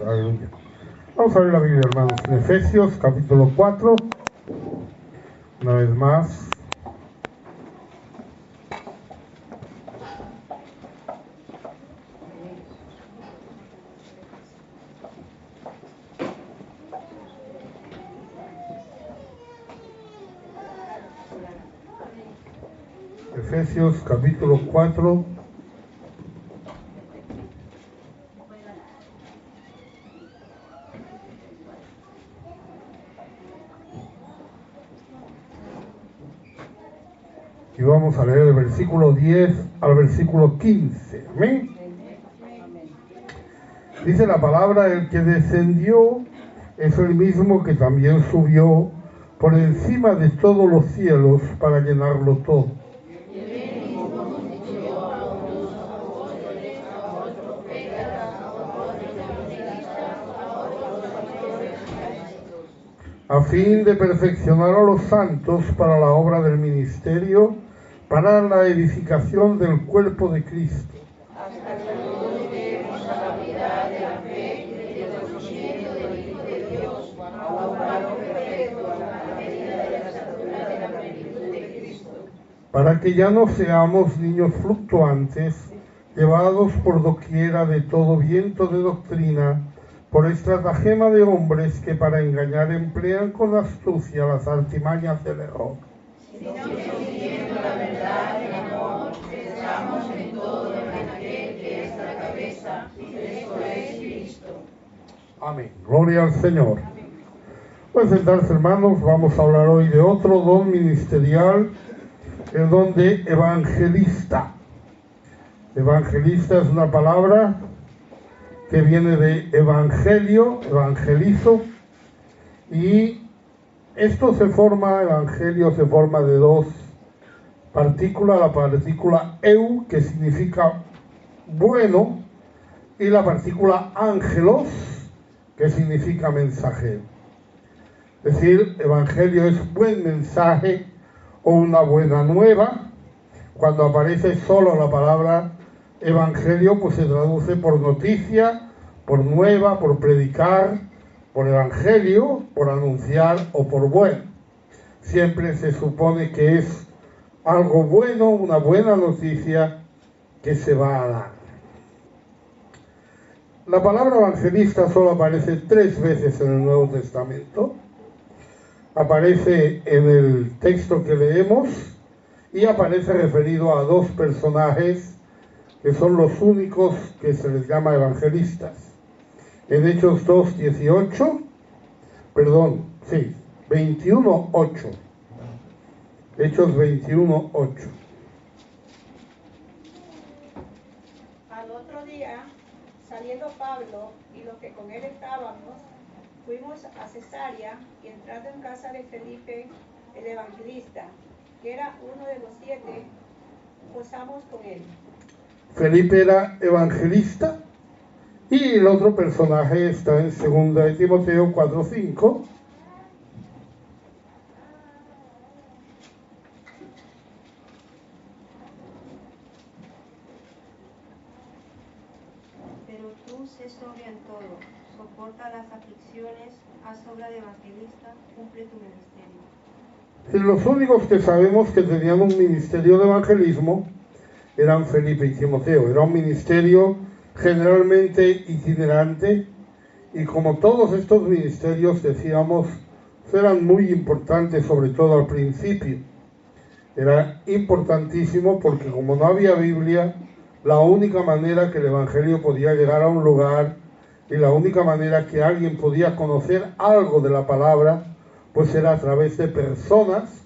Aleluya. Vamos a ver la Biblia, hermanos, en Efesios capítulo 4, una vez más. Efesios capítulo 4. Y vamos a leer el versículo 10 al versículo 15. Amén. Dice la palabra: el que descendió es el mismo que también subió por encima de todos los cielos para llenarlo todo. A fin de perfeccionar a los santos para la obra del ministerio, para la edificación del cuerpo de Cristo. Hasta que todos lleguemos a la unidad de la fe y del conocimiento del Hijo de Dios, a un varón perfecto, a la medida de la estatura de la plenitud de Cristo. Para que ya no seamos niños fluctuantes, llevados por doquiera de todo viento de doctrina, por estratagema de hombres que para engañar emplean con astucia las artimañas del error. Sino que siguiendo la verdad en amor, crezcamos en todo en aquel que es la cabeza, esto es Cristo. Amén. Gloria al Señor. Pueden sentarse, hermanos. Vamos a hablar hoy de otro don ministerial, el don de evangelista. Evangelista es una palabra que viene de evangelio, evangelizo, y esto evangelio se forma de dos partículas: la partícula eu, que significa bueno, y la partícula ángelos, que significa mensajero. Es decir, evangelio es buen mensaje o una buena nueva. Cuando aparece solo la palabra evangelio, pues se traduce por noticia, por nueva, por predicar, por evangelio, por anunciar o por bueno. Siempre se supone que es algo bueno, una buena noticia que se va a dar. La palabra evangelista solo aparece 3 veces en el Nuevo Testamento. Aparece en el texto que leemos y aparece referido a 2 personajes que son los únicos que se les llama evangelistas. En Hechos 21:8. Hechos 21:8. Al otro día, saliendo Pablo y los que con él estábamos, fuimos a Cesarea y entrando en casa de Felipe, el evangelista, que era uno de los 7, posamos con él. Felipe era evangelista, y el otro personaje está en 2 de Timoteo 4:5. Pero tú sé sobrio en todo, soporta las aflicciones, haz obra de evangelista, cumple tu ministerio. Los únicos que sabemos que tenían un ministerio de evangelismo eran Felipe y Timoteo. Era un ministerio generalmente itinerante, y como todos estos ministerios, decíamos, eran muy importantes, sobre todo al principio. Era importantísimo porque como no había Biblia, la única manera que el evangelio podía llegar a un lugar y la única manera que alguien podía conocer algo de la palabra, pues era a través de personas,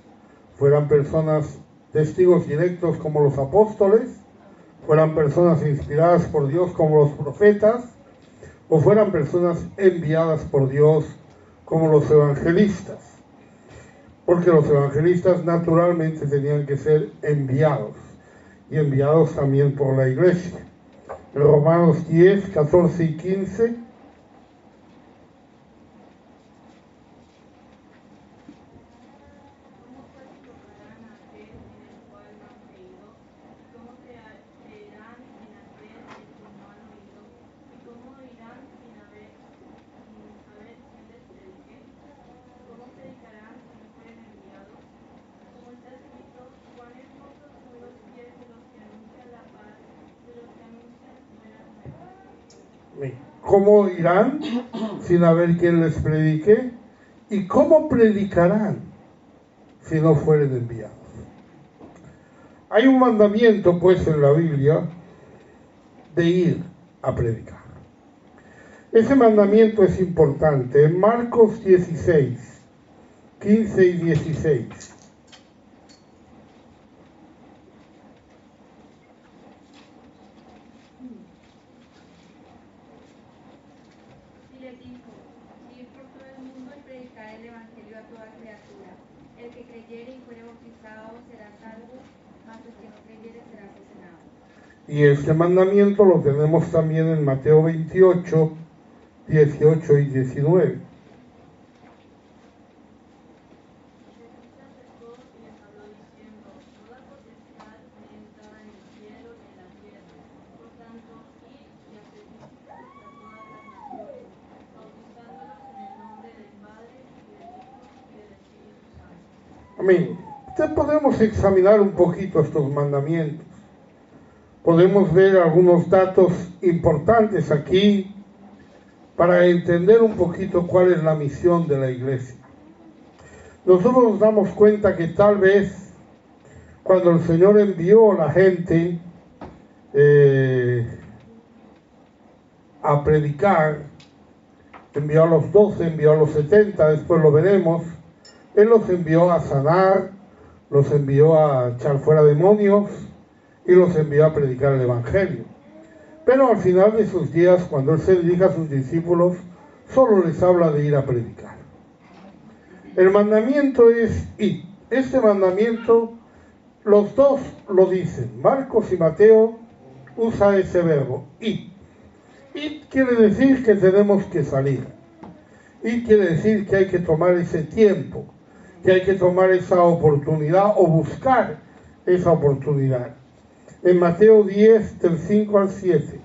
fueran personas testigos directos como los apóstoles, fueran personas inspiradas por Dios como los profetas, o fueran personas enviadas por Dios como los evangelistas. Porque los evangelistas naturalmente tenían que ser enviados, y enviados también por la iglesia. En Romanos 10, 14 y 15. ¿Cómo irán sin haber quien les predique? ¿Y cómo predicarán si no fueren enviados? Hay un mandamiento, pues, en la Biblia de ir a predicar. Ese mandamiento es importante. En Marcos 16, 15 y 16. Y les dijo: id por todo el mundo y predicad el evangelio a toda criatura. El que creyere y fuere bautizado será salvo, mas el que no creyere será condenado. Y este mandamiento lo tenemos también en Mateo 28, 18 y 19. Amén. Entonces podemos examinar un poquito estos mandamientos. Podemos ver algunos datos importantes aquí para entender un poquito cuál es la misión de la iglesia. Nosotros nos damos cuenta que tal vez cuando el Señor envió a la gente a predicar, envió a los 12, envió a los 70, después lo veremos, Él los envió a sanar, los envió a echar fuera demonios y los envió a predicar el Evangelio. Pero al final de sus días, cuando Él se dirige a sus discípulos, solo les habla de ir a predicar. El mandamiento es id. Este mandamiento, los dos lo dicen. Marcos y Mateo usa ese verbo, id. Id quiere decir que tenemos que salir. Id quiere decir que hay que tomar ese tiempo, que hay que tomar esa oportunidad o buscar esa oportunidad. En Mateo 10, del 5 al 7.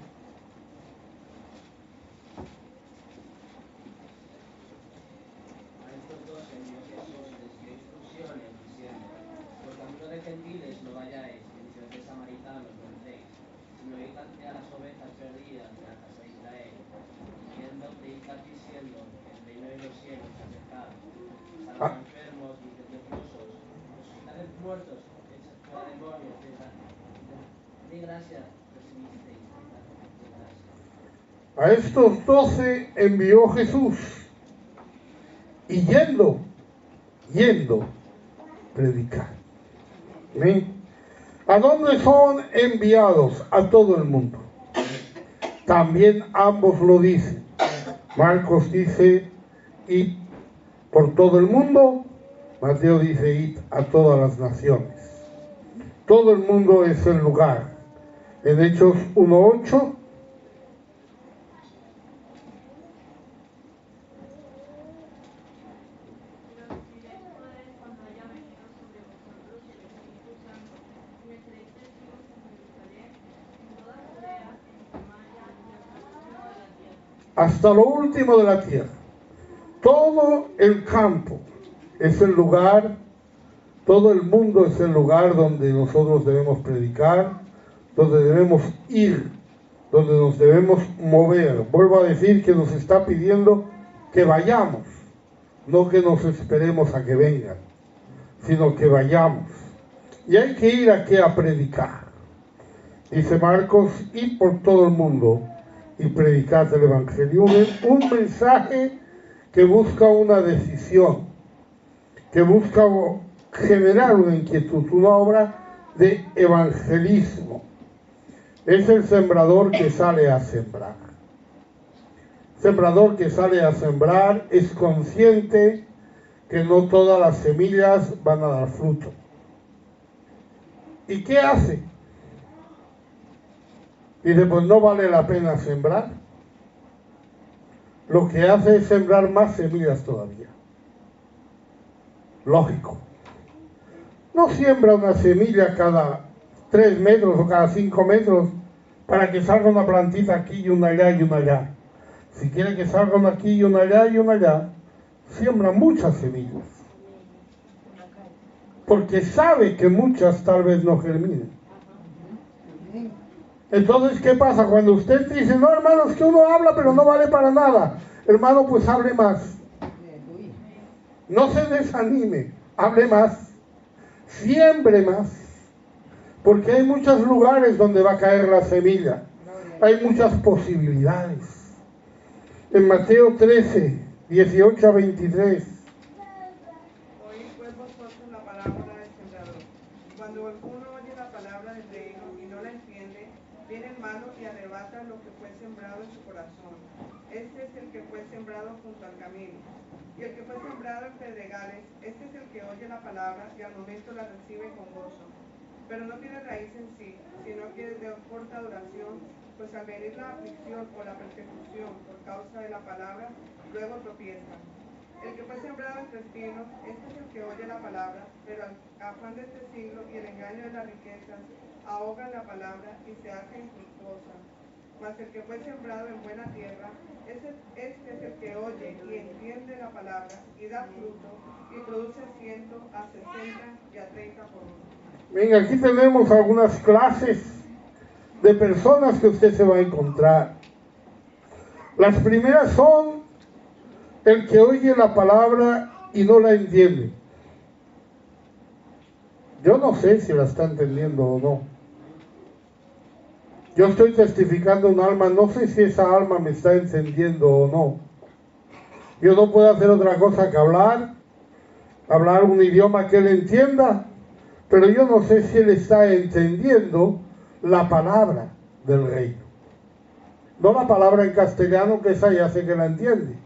A estos 12 envió Jesús y yendo, predicar. ¿Sí? ¿A dónde son enviados? A todo el mundo. También ambos lo dicen. Marcos dice, id por todo el mundo. Mateo dice, id a todas las naciones. Todo el mundo es el lugar. En Hechos 1:8. Hasta lo último de la tierra. Todo el campo es el lugar, todo el mundo es el lugar donde nosotros debemos predicar, donde debemos ir, donde nos debemos mover. Vuelvo a decir que nos está pidiendo que vayamos, no que nos esperemos a que vengan, sino que vayamos. Y hay que ir aquí a predicar. Dice Marcos, id por todo el mundo y predicad el Evangelio. Un mensaje que busca una decisión, que busca generar una inquietud, una obra de evangelismo. Es el sembrador que sale a sembrar. Sembrador que sale a sembrar es consciente que no todas las semillas van a dar fruto. ¿Y qué hace? Dice, pues no vale la pena sembrar. Lo que hace es sembrar más semillas todavía. Lógico. No siembra una semilla cada 3 metros o cada 5 metros para que salga una plantita aquí y una allá y una allá. Si quiere que salga una aquí y una allá y una allá, siembra muchas semillas. Porque sabe que muchas tal vez no germinen. Entonces, ¿qué pasa? Cuando usted dice, no, hermano, es que uno habla pero no vale para nada. Hermano, pues hable más. No se desanime, hable más. Siembre más. Porque hay muchos lugares donde va a caer la semilla. Hay muchas posibilidades. En Mateo 13, 18 a 23. Oíd pues vosotros la parábola del sembrador. Cuando alguno oye la palabra del reino y no la entiende, viene el malo y arrebata lo que fue sembrado en su corazón. Este es el que fue sembrado junto al camino. Y el que fue sembrado en pedregales, este es el que oye la palabra y al momento la recibe con gozo. Pero no tiene raíz en sí, sino que es de corta duración, pues al venir la aflicción o la persecución por causa de la palabra, luego tropieza. El que fue sembrado entre espinos, este es el que oye la palabra, pero al afán de este siglo y el engaño de las riquezas ahogan la palabra y se hace infructuosa. Mas el que fue sembrado en buena tierra, este es el que oye y entiende la palabra y da fruto y produce 100, a 60 y a 30 por uno. Venga, aquí tenemos algunas clases de personas que usted se va a encontrar. Las primeras son el que oye la palabra y no la entiende. Yo no sé si la está entendiendo o no. Yo estoy testificando un alma, no sé si esa alma me está entendiendo o no. Yo no puedo hacer otra cosa que hablar un idioma que él entienda, pero yo no sé si él está entendiendo la palabra del reino. No la palabra en castellano, que esa ya sé que la entiende,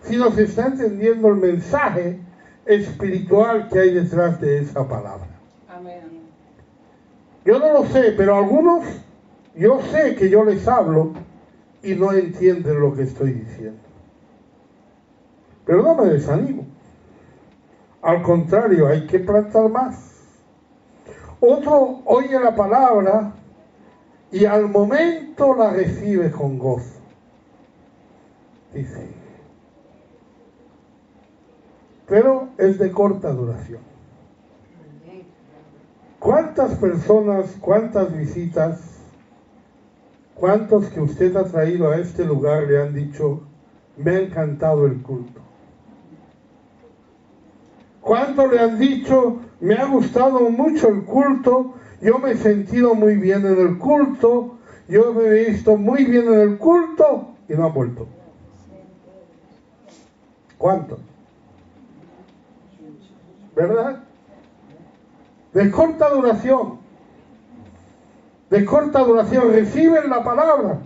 sino si está entendiendo el mensaje espiritual que hay detrás de esa palabra. Amén. Yo no lo sé, pero algunos, yo sé que yo les hablo y no entienden lo que estoy diciendo. Pero no me desanimo. Al contrario, hay que plantar más. Otro oye la palabra y al momento la recibe con gozo. Dice. Pero es de corta duración. ¿Cuántas personas, cuántas visitas, cuántos que usted ha traído a este lugar le han dicho, me ha encantado el culto? ¿Cuántos le han dicho, me ha gustado mucho el culto, yo me he sentido muy bien en el culto, yo me he visto muy bien en el culto, y no han vuelto? ¿Cuántos? ¿Verdad? De corta duración. De corta duración. Reciben la palabra,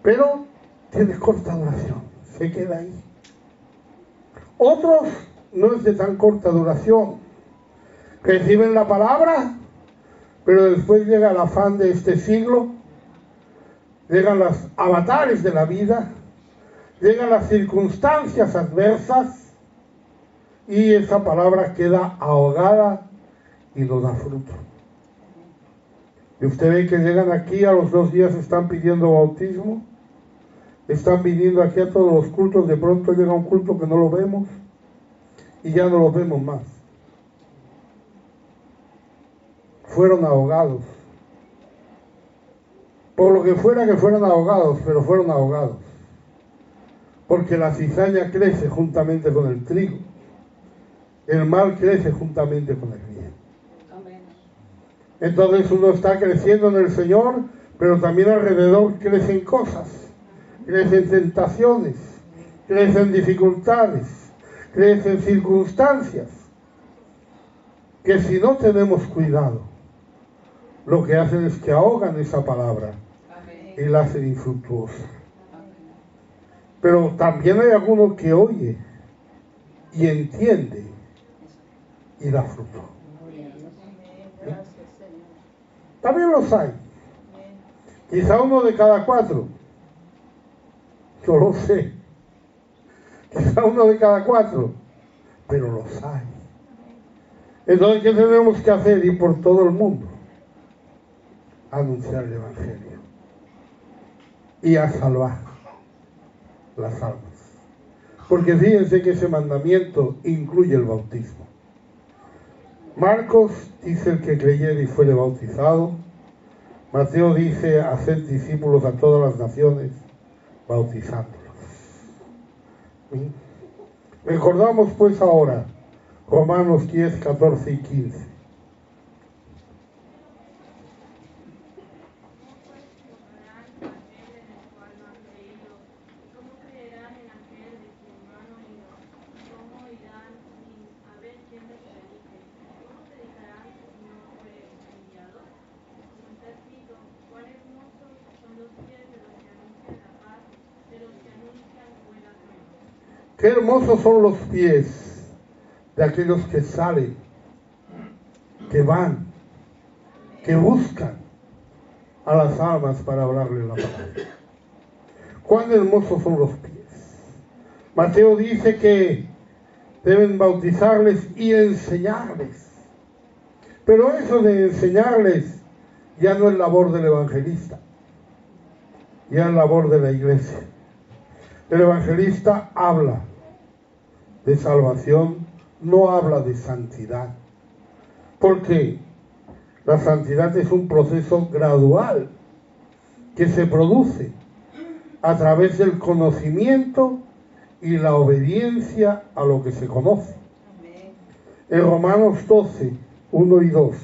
pero tiene corta duración. Se queda ahí. Otros no es de tan corta duración. Reciben la palabra, pero después llega el afán de este siglo, llegan los avatares de la vida, llegan las circunstancias adversas, y esa palabra queda ahogada y no da fruto. Y usted ve que llegan aquí, a los 2 días están pidiendo bautismo, están viniendo aquí a todos los cultos, de pronto llega un culto que no lo vemos y ya no lo vemos más. Fueron ahogados. Por lo que fuera que fueran ahogados, pero fueron ahogados. Porque la cizaña crece juntamente con el trigo. El mal crece juntamente con el bien. Amén. Entonces uno está creciendo en el Señor, pero también alrededor crecen cosas, crecen tentaciones, crecen dificultades, crecen circunstancias, que si no tenemos cuidado, lo que hacen es que ahogan esa palabra y la hacen infructuosa. Pero también hay alguno que oye y entiende y da fruto. También los hay. Quizá 1 de cada 4. Yo lo sé. Quizá 1 de cada 4. Pero los hay. Entonces, ¿qué tenemos que hacer? Ir por todo el mundo a anunciar el Evangelio y a salvar las almas. Porque fíjense que ese mandamiento incluye el bautismo. Marcos dice: el que creyere y fuere bautizado. Mateo dice, haced discípulos a todas las naciones, bautizándolos. ¿Sí? Recordamos pues ahora Romanos 10, 14 y 15. Qué hermosos son los pies de aquellos que salen, que van, que buscan a las almas para hablarle la palabra. Cuán hermosos son los pies. Mateo dice que deben bautizarles y enseñarles. Pero eso de enseñarles ya no es labor del evangelista, ya es labor de la iglesia. El evangelista habla de salvación, no habla de santidad, porque la santidad es un proceso gradual que se produce a través del conocimiento y la obediencia a lo que se conoce. En Romanos 12, 1 y 2.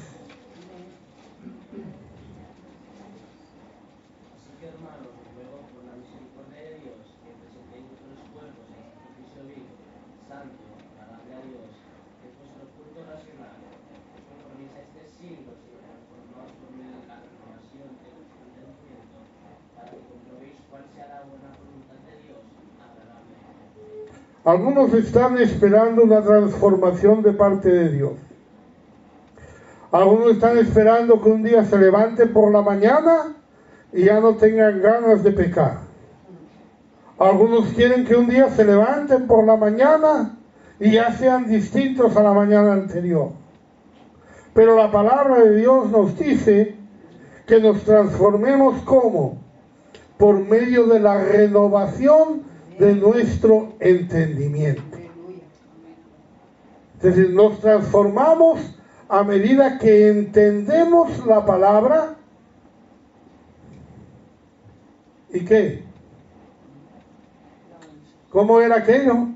Algunos están esperando una transformación de parte de Dios. Algunos están esperando que un día se levanten por la mañana y ya no tengan ganas de pecar. Algunos quieren que un día se levanten por la mañana y ya sean distintos a la mañana anterior. Pero la palabra de Dios nos dice que nos transformemos ¿cómo? Por medio de la renovación de nuestro entendimiento. Es decir, nos transformamos a medida que entendemos la palabra. ¿Y qué? ¿Cómo era aquello?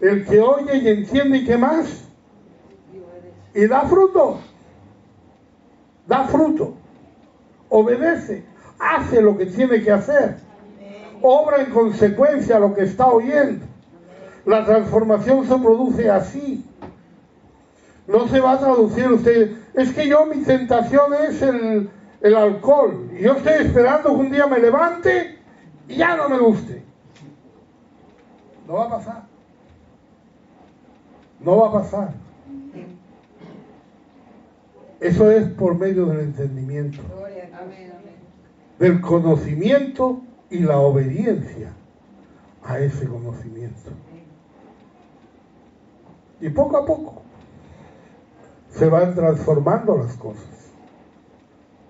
El que oye y entiende, ¿y qué más? Y da fruto. Da fruto. Obedece. Hace lo que tiene que hacer. Obra en consecuencia a lo que está oyendo. La transformación se produce así. No se va a traducir usted. Es que mi tentación es el alcohol. Y yo estoy esperando que un día me levante y ya no me guste. No va a pasar. No va a pasar. Eso es por medio del entendimiento, del conocimiento y la obediencia a ese conocimiento. Y poco a poco se van transformando las cosas.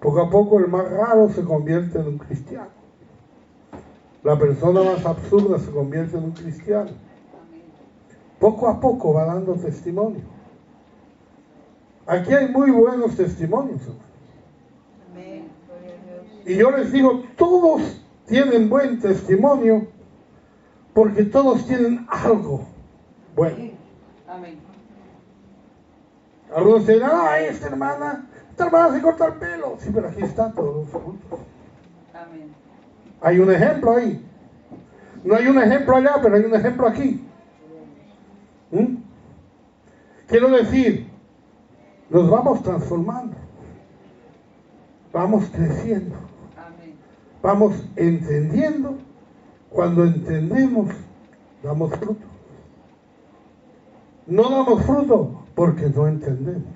Poco a poco el más raro se convierte en un cristiano. La persona más absurda se convierte en un cristiano. Poco a poco va dando testimonio. Aquí hay muy buenos testimonios, hermano. Y yo les digo, todos tienen buen testimonio porque todos tienen algo bueno. Algunos dirán, esta hermana se corta el pelo. Sí, pero aquí están todos juntos. Hay un ejemplo ahí. No hay un ejemplo allá, pero hay un ejemplo aquí. Quiero decir, nos vamos transformando. Vamos creciendo. Vamos entendiendo. Cuando entendemos, damos fruto. No damos fruto porque no entendemos.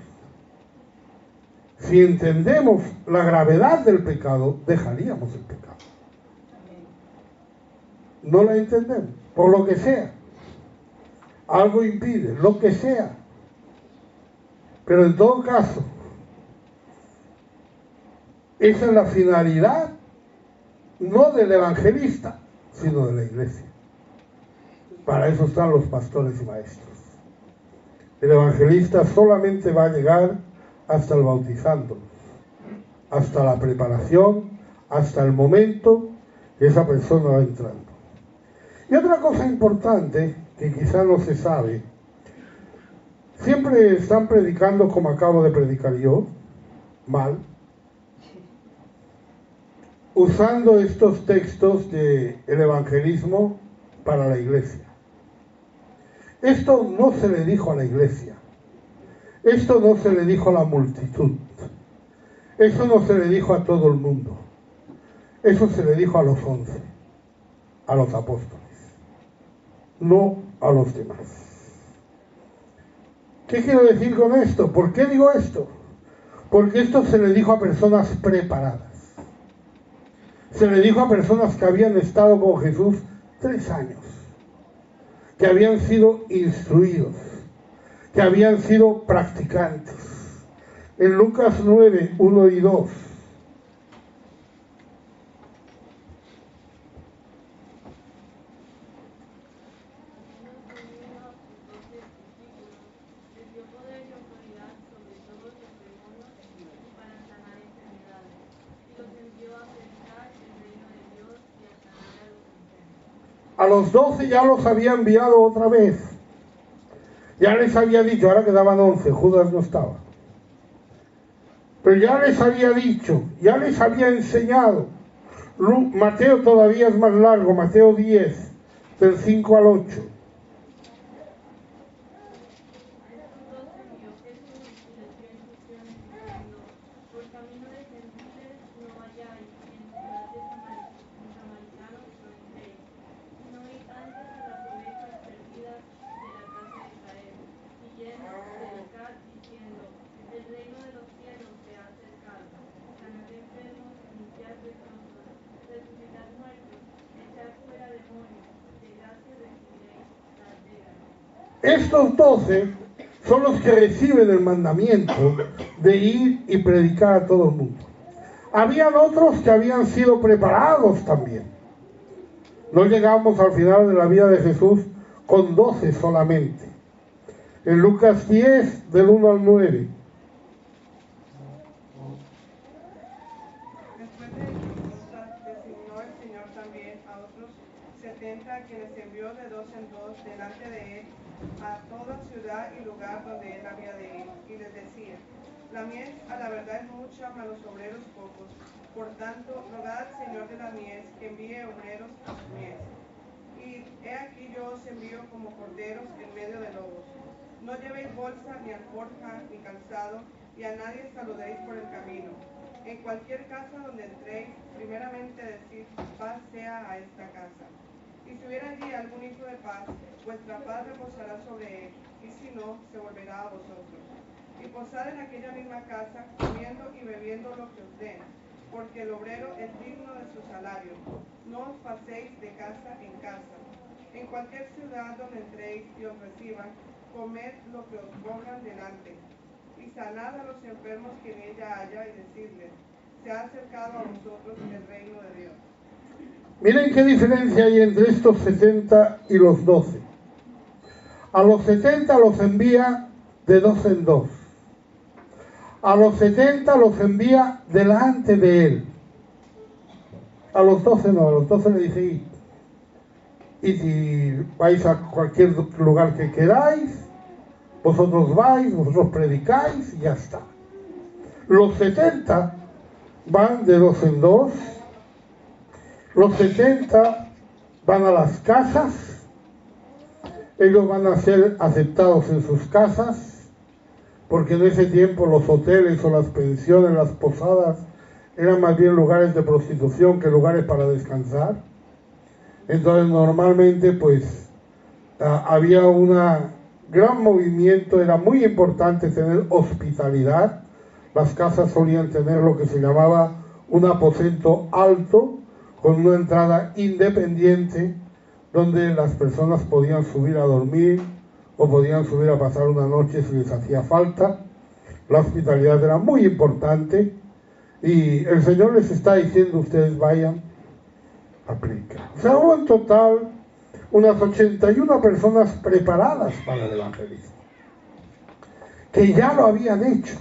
Si entendemos la gravedad del pecado, dejaríamos el pecado. No la entendemos, por lo que sea. Algo impide, lo que sea. Pero en todo caso, esa es la finalidad, no del evangelista, sino de la iglesia. Para eso están los pastores y maestros. El evangelista solamente va a llegar hasta el bautizándolos. hasta la preparación, hasta el momento que esa persona va entrando. Y otra cosa importante que quizá no se sabe, siempre están predicando como acabo de predicar yo, mal, usando estos textos del evangelismo para la iglesia. Esto no se le dijo a la iglesia, esto no se le dijo a la multitud, eso no se le dijo a todo el mundo, eso se le dijo a los 11, a los apóstoles, no a los demás. ¿Qué quiero decir con esto? ¿Por qué digo esto? Porque esto se le dijo a personas preparadas. Se le dijo a personas que habían estado con Jesús 3 años, que habían sido instruidos, que habían sido practicantes. En Lucas 9, 1 y 2. A los 12 ya los había enviado otra vez. Ya les había dicho, ahora quedaban 11, Judas no estaba. Pero ya les había dicho, ya les había enseñado. Mateo todavía es más largo, Mateo 10, del 5 al 8. Estos 12 son los que reciben el mandamiento de ir y predicar a todo el mundo. Habían otros que habían sido preparados también. No llegamos al final de la vida de Jesús con 12 solamente. En Lucas 10, del 1 al 9. Después de estas designó el Señor también a otros 70, quienes envió de 2 en 2 delante de él a toda ciudad y lugar donde él había de ir, y les decía: la mies a la verdad es mucha, mas los obreros pocos. Por tanto, rogad al Señor de la mies que envíe obreros a su mies. Y he aquí yo os envío como corderos en medio de lobos. No llevéis bolsa, ni alforja, ni calzado, y a nadie saludéis por el camino. En cualquier casa donde entréis, primeramente decid: paz sea a esta casa. Y si hubiera allí algún hijo de paz, vuestra paz reposará sobre él, y si no, se volverá a vosotros. Y posad en aquella misma casa, comiendo y bebiendo lo que os den, porque el obrero es digno de su salario. No os paséis de casa en casa. En cualquier ciudad donde entréis y os reciban, comed lo que os pongan delante, y sanad a los enfermos que en ella haya, y decidles: se ha acercado a vosotros el reino de Dios. Miren qué diferencia hay entre estos 70 y los 12. A los 70 los envía de 2 en 2. A los 70 los envía delante de él. A los 12 no, a los 12 le dice: id. Y si vais a cualquier lugar que queráis, vosotros vais, vosotros predicáis y ya está. Los 70 van de 2 en 2. Los 70 van a las casas. Ellos van a ser aceptados en sus casas, porque en ese tiempo los hoteles o las pensiones, las posadas, eran más bien lugares de prostitución que lugares para descansar. Entonces normalmente pues había un gran movimiento, era muy importante tener hospitalidad. Las casas solían tener lo que se llamaba un aposento alto, con una entrada independiente, donde las personas podían subir a dormir o podían subir a pasar una noche si les hacía falta. La hospitalidad era muy importante y el Señor les está diciendo: ustedes vayan, apliquen. O sea, hubo en total unas 81 personas preparadas para el evangelismo, que ya lo habían hecho,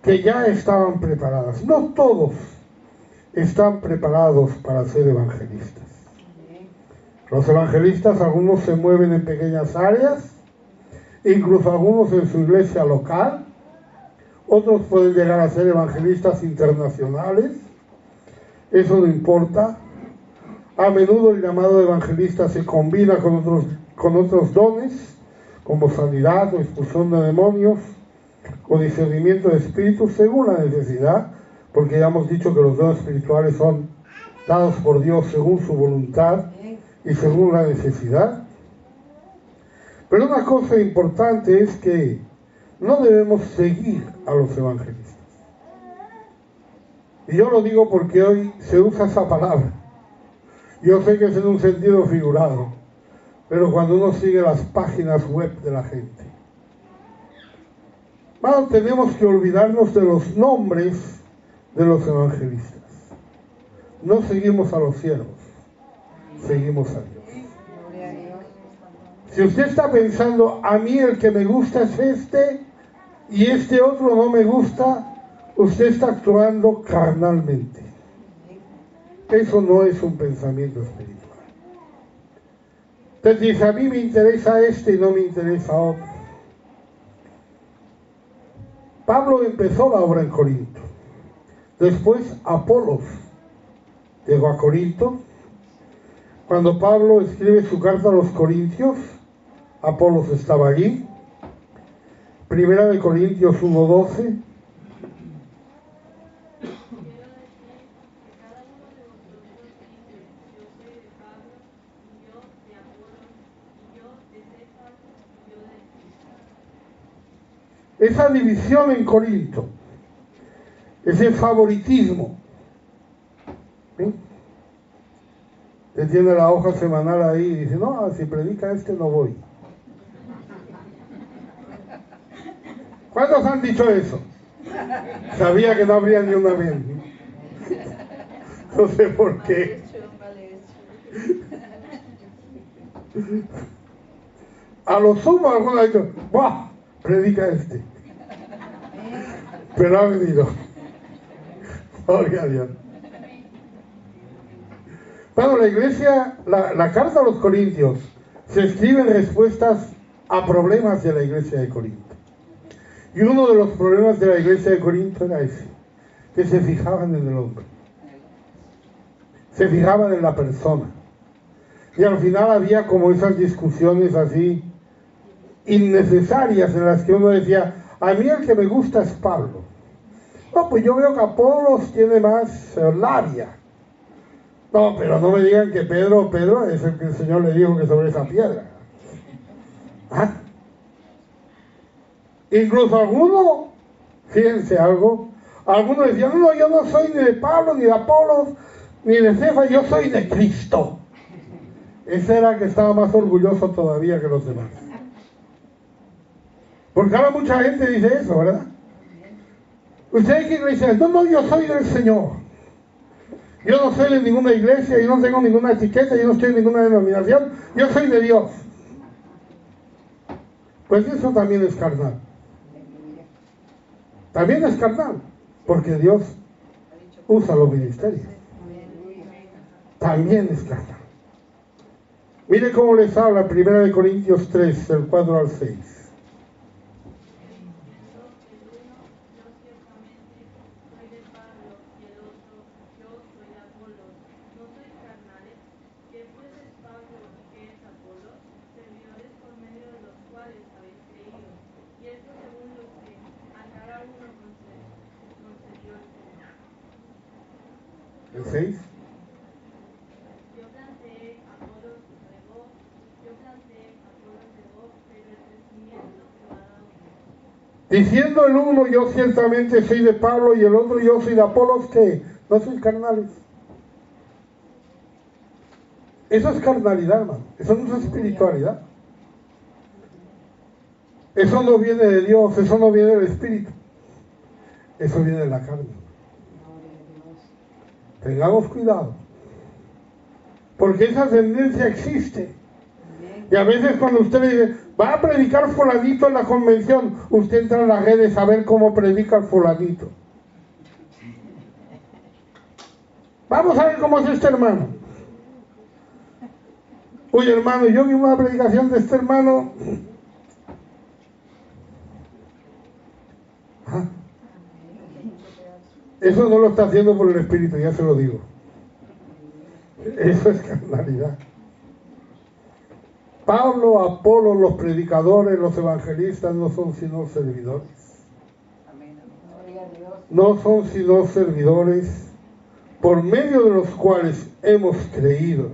que ya estaban preparadas. No todos están preparados para ser evangelistas. Los evangelistas, algunos se mueven en pequeñas áreas, incluso algunos en su iglesia local, otros pueden llegar a ser evangelistas internacionales, eso no importa. A menudo el llamado de evangelista se combina con otros dones, como sanidad o expulsión de demonios, o discernimiento de espíritus, según la necesidad, porque ya hemos dicho que los dones espirituales son dados por Dios según su voluntad y según la necesidad. Pero una cosa importante es que no debemos seguir a los evangelistas. Y yo lo digo porque hoy se usa esa palabra. Yo sé que es en un sentido figurado, pero cuando uno sigue las páginas web de la gente. Bueno, tenemos que olvidarnos de los nombres de los evangelistas. No seguimos a los siervos, seguimos a Dios. Si usted está pensando, a mí el que me gusta es este y este otro no me gusta, usted está actuando carnalmente. Eso no es un pensamiento espiritual. Entonces dice, a mí me interesa este y no me interesa otro. Pablo empezó la obra en Corinto. Después Apolos llegó a Corinto. Cuando Pablo escribe su carta a los Corintios, Apolos estaba allí. Primera de Corintios 1:12. Esa división en Corinto, ese favoritismo, ¿sí? Usted tiene la hoja semanal ahí y dice, no, si predica este no voy. ¿Cuántos han dicho eso? Sabía que no habría ni una vez. No sé por qué. A lo sumo alguno ha dicho, ¡buah! Predica este. Pero ha venido. Gloria a Dios. Bueno, la iglesia, la carta a los Corintios se escribe en respuestas a problemas de la iglesia de Corinto. Y uno de los problemas de la iglesia de Corinto era ese, que se fijaban en el hombre. Se fijaban en la persona. Y al final había como esas discusiones así innecesarias en las que uno decía, a mí el que me gusta es Pablo. No, pues yo veo que Apolos tiene más labia. No, pero no me digan que Pedro es el que el Señor le dijo que sobre esa piedra. ¿Ah? Incluso alguno, fíjense algo, algunos decían, no, yo no soy ni de Pablo, ni de Apolos, ni de Cefas, yo soy de Cristo. Ese era el que estaba más orgulloso todavía que los demás. Porque ahora mucha gente dice eso, ¿verdad? ¿Usted qué iglesia es? No, yo soy del Señor. Yo no soy de ninguna iglesia, yo no tengo ninguna etiqueta, yo no estoy en ninguna denominación, yo soy de Dios. Pues eso también es carnal. También es carnal, porque Dios usa los ministerios. También es carnal. Mire cómo les habla 1 Corintios 3, del 4 al 6. ¿El 6? Diciendo el uno, yo ciertamente soy de Pablo, y el otro, yo soy de Apolos, que no sois carnales. Eso es carnalidad, hermano. Eso no es espiritualidad. Eso no viene de Dios, eso no viene del Espíritu. Eso viene de la carne. Tengamos cuidado. Porque esa tendencia existe. Y a veces cuando usted le dice, va a predicar fulanito en la convención, usted entra en las redes a ver cómo predica el fulanito. Vamos a ver cómo es este hermano. Oye, hermano, yo vi una predicación de este hermano. Eso no lo está haciendo por el Espíritu, ya se lo digo. Eso es carnalidad. Pablo, Apolo, los predicadores, los evangelistas no son sino servidores. No son sino servidores por medio de los cuales hemos creído.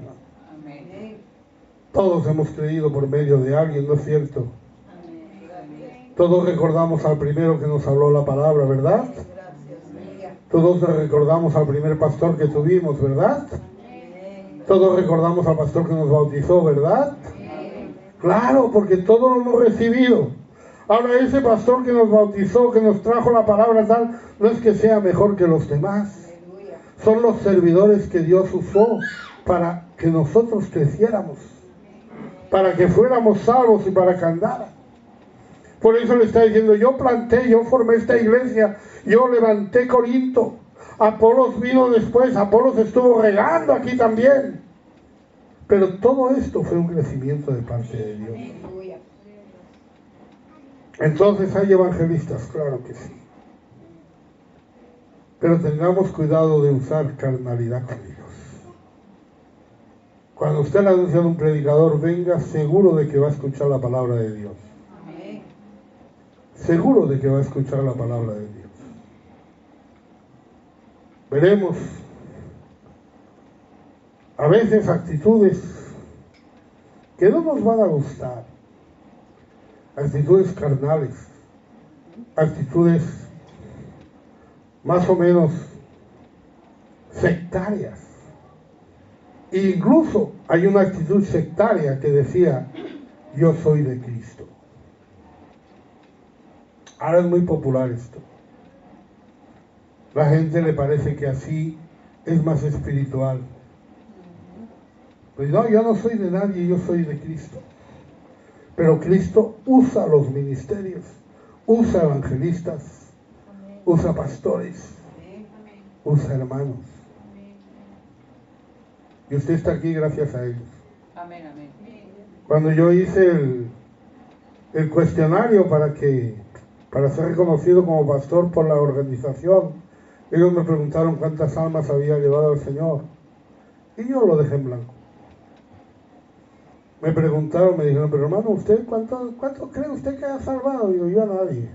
Todos hemos creído por medio de alguien, ¿no es cierto? Todos recordamos al primero que nos habló la palabra, ¿verdad? Todos recordamos al primer pastor que tuvimos, ¿verdad? Todos recordamos al pastor que nos bautizó, ¿verdad? Claro, porque todos lo hemos recibido. Ahora ese pastor que nos bautizó, que nos trajo la palabra tal, no es que sea mejor que los demás. Son los servidores que Dios usó para que nosotros creciéramos, para que fuéramos salvos y para que andara. Por eso le está diciendo, yo planté, yo formé esta iglesia, yo levanté Corinto. Apolos vino después, Apolos estuvo regando aquí también. Pero todo esto fue un crecimiento de parte de Dios. Entonces hay evangelistas, claro que sí. Pero tengamos cuidado de usar carnalidad con ellos. Cuando usted le anuncia a un predicador, venga seguro de que va a escuchar la palabra de Dios. Seguro de que va a escuchar la palabra de Dios. Veremos a veces actitudes que no nos van a gustar, actitudes carnales, actitudes más o menos sectarias. E incluso hay una actitud sectaria que decía, yo soy de Cristo. Ahora es muy popular esto. La gente le parece que así es más espiritual. Pues no, yo no soy de nadie, yo soy de Cristo. Pero Cristo usa los ministerios, usa evangelistas, usa pastores, usa hermanos. Y usted está aquí gracias a ellos. Cuando yo hice el cuestionario para ser reconocido como pastor por la organización, ellos me preguntaron cuántas almas había llevado el Señor. Y yo lo dejé en blanco. Me preguntaron, me dijeron, pero hermano, ¿usted cuánto cree usted que ha salvado? Digo, yo a nadie.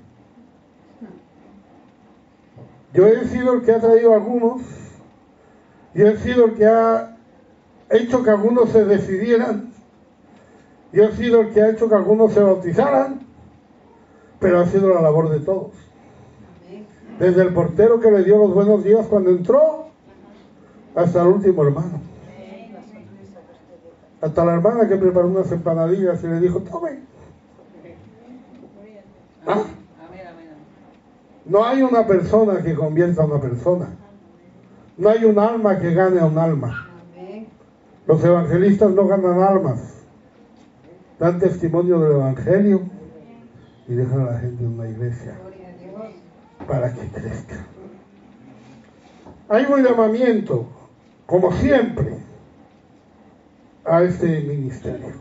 Yo he sido el que ha traído a algunos. Yo he sido el que ha hecho que algunos se decidieran. Yo he sido el que ha hecho que algunos se bautizaran. Pero ha sido la labor de todos. Desde el portero que le dio los buenos días cuando entró, hasta el último hermano. Hasta la hermana que preparó unas empanadillas y le dijo, tome. ¿Ah? No hay una persona que convierta a una persona. No hay un alma que gane a un alma. Los evangelistas no ganan almas. Dan testimonio del evangelio y dejan a la gente en una iglesia para que crezca. Hay un llamamiento, como siempre, a este ministerio.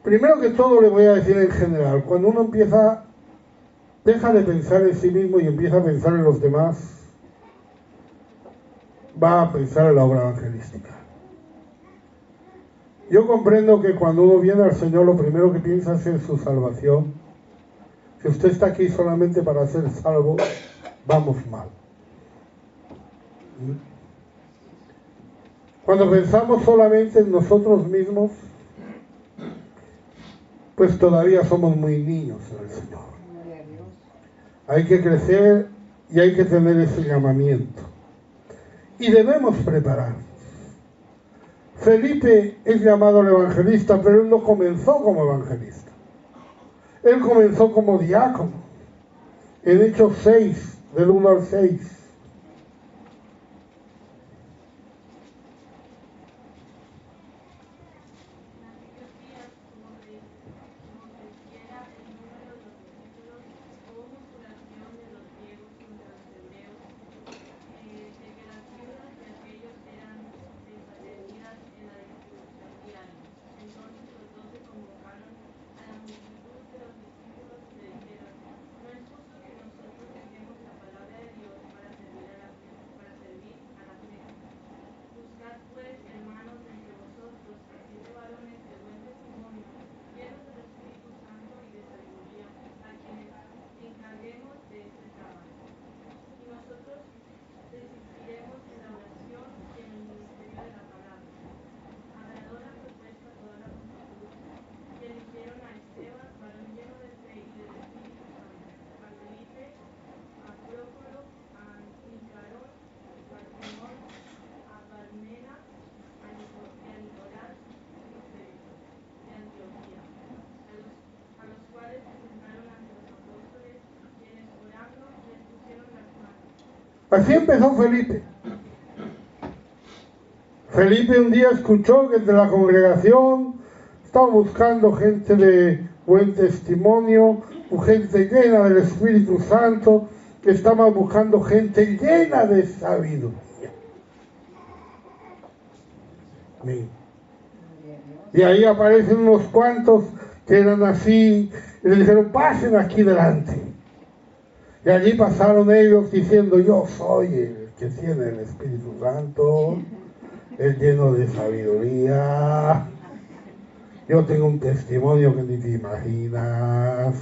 Primero que todo le voy a decir en general, cuando uno deja de pensar en sí mismo y empieza a pensar en los demás, va a pensar en la obra evangelística. Yo comprendo que cuando uno viene al Señor, lo primero que piensa es en su salvación. Si usted está aquí solamente para ser salvo, vamos mal. Cuando pensamos solamente en nosotros mismos, pues todavía somos muy niños en el Señor. Hay que crecer y hay que tener ese llamamiento. Y debemos prepararnos. Felipe es llamado el evangelista, pero él no comenzó como evangelista. Él comenzó como diácono. En Hechos 6, del 1 al 6. Así empezó Felipe. Felipe un día escuchó que entre la congregación estaba buscando gente de buen testimonio, gente llena del Espíritu Santo, que estaba buscando gente llena de sabiduría. Amén. Y ahí aparecen unos cuantos que eran así, y le dijeron, pasen aquí delante. Y allí pasaron ellos diciendo, yo soy el que tiene el Espíritu Santo, el lleno de sabiduría. Yo tengo un testimonio que ni te imaginas.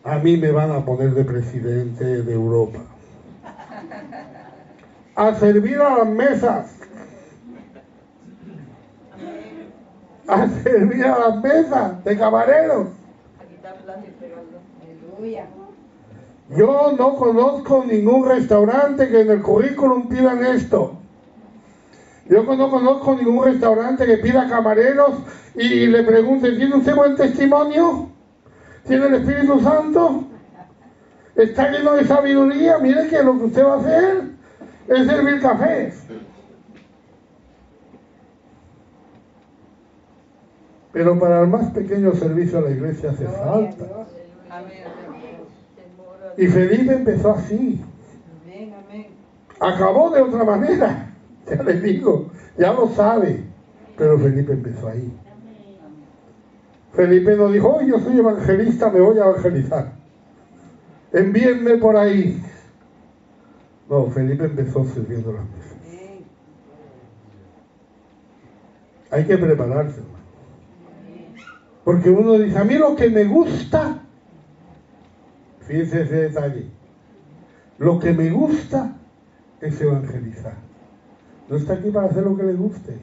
A mí me van a poner de presidente de Europa. A servir a las mesas. A servir a las mesas de camareros. Aleluya. Yo no conozco ningún restaurante que en el currículum pidan esto. Yo no conozco ningún restaurante que pida camareros y le pregunte, ¿tiene usted buen testimonio? ¿Tiene el Espíritu Santo? ¿Está lleno de sabiduría? Mire que lo que usted va a hacer es servir cafés. Pero para el más pequeño servicio a la iglesia hace falta. Y Felipe empezó así. Acabó de otra manera. Ya les digo, ya lo sabe. Pero Felipe empezó ahí. Felipe no dijo, oh, yo soy evangelista, me voy a evangelizar. Envíenme por ahí. No, Felipe empezó sirviendo las mesas. Hay que prepararse, hermano. Porque uno dice, a mí lo que me gusta, fíjense ese detalle, lo que me gusta es evangelizar. No está aquí para hacer lo que le guste.